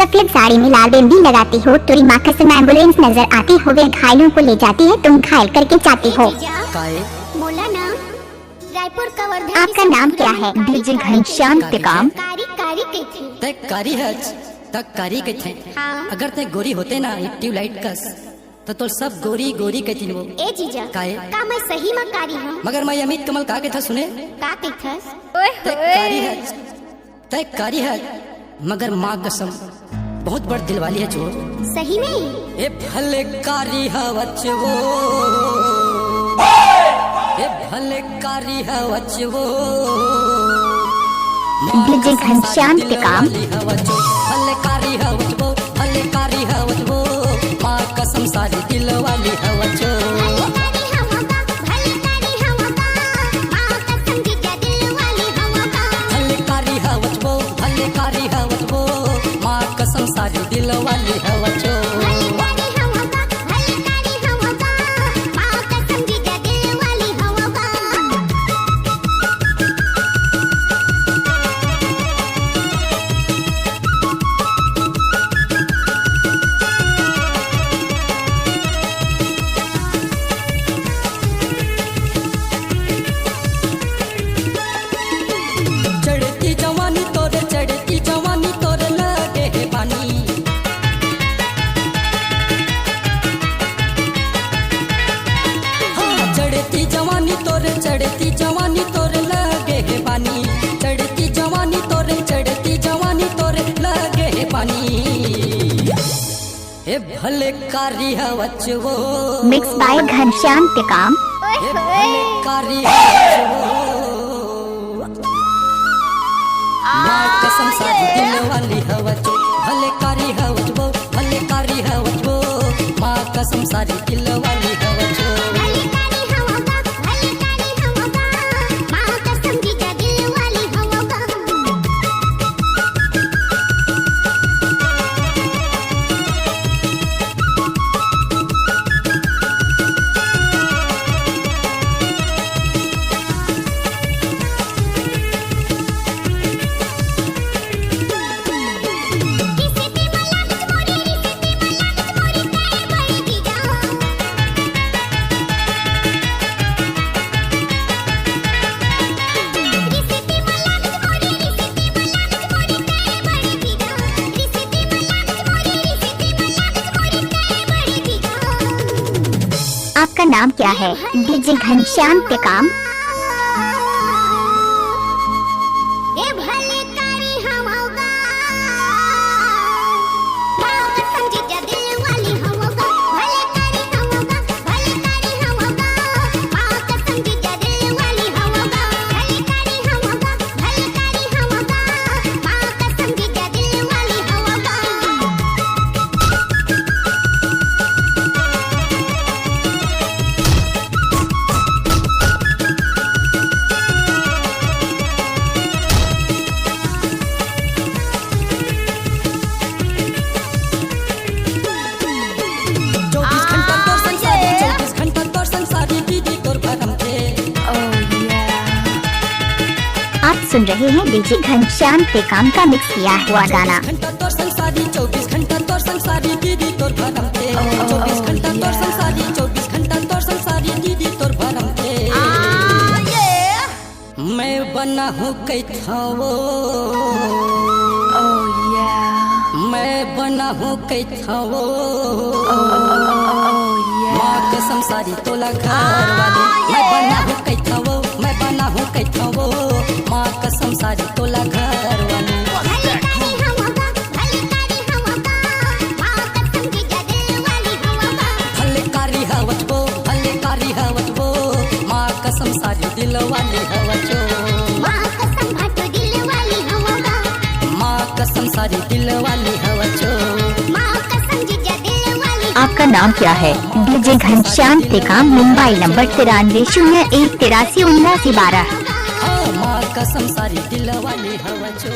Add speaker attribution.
Speaker 1: सफेद साड़ी में लाल बिंदी लगाती हो, तेरी माँ कसम एम्बुलेंस नजर आती हो, वे घायलों को ले जाती है, तुम घायल करके जाती हो।
Speaker 2: बोला ना, रायपुर का वर्धन।
Speaker 1: आपका नाम क्या है?
Speaker 3: डीजे घनश्याम टिकाम।
Speaker 2: कारी
Speaker 4: है तक कारी के थे।
Speaker 2: हाँ।
Speaker 4: अगर ते गोरी होते ना ट्यूबलाइट कस तो सब गोरी गोरी कहती वो।
Speaker 2: ए जीजा
Speaker 4: काहे
Speaker 2: का मैं सही में कारी हूँ,
Speaker 4: मगर मैं अमित कमल का के था सुने
Speaker 2: का कहथस?
Speaker 4: तय कारी है मगर माँ कसम बहुत बड़ दिल वाली है जो।
Speaker 2: सही में
Speaker 4: ए भले कारी है वो, ए भले कारी है वो।
Speaker 1: डीजे घनश्याम टिकाम।
Speaker 4: भले कारी है वो, भले कारी है वो, माँ कसम सारी दिल वाली है वो। कसम सारी दिल वाली है वचो। चढ़ती जवानी तोरे, चढ़ती जवानी तोरे लगे है पानी। हाँ चढ़ती जवानी तोरे, चढ़ती जवानी तोरे लगे है पानी। चढ़ती जवानी तोरे, चढ़ती जवानी तोरे लगे है पानी। ए भले कारी है वो,
Speaker 1: मिक्स बाय घनश्याम टिकाम।
Speaker 4: ए भले कारी है वो, माँ कसम सारी दिल वाली है वो। भले कारी है वो, भले कारी है वो, माँ कसम सारी दिल वाली है वो।
Speaker 1: आपका नाम क्या है? डीजे घनश्याम टिकाम। आप सुन रहे हैं डीजे घनश्याम टिकाम का मिक्स किया हुआ गाना।
Speaker 4: 24 घंटा तोर संसारी दीदी तोर भरम थे। 24 घंटा तोर संसारी, 24 घंटा तोर संसारी दीदी तोर भरम थे। मैं बना हूँ कैथावो, मैं बना हूँ कैथावो, माँ कसम सारी तोला घर वाली। मैं बना हूँ कैथावो, मैं बना हूँ कैथावो, माँ कसम सारी तोला घर वाली। भले कारी हवत वो, भले कारी हवत वो, माँ कसम सारी दिल वाली हवचो। माँ कसम सारी दिल वाली हवचो।
Speaker 3: आपका नाम क्या है? DJ Ghanshyam Tikam. Mobile number 9301837912।
Speaker 4: हाँ माँ कसम सारी दिल वाली हवचो।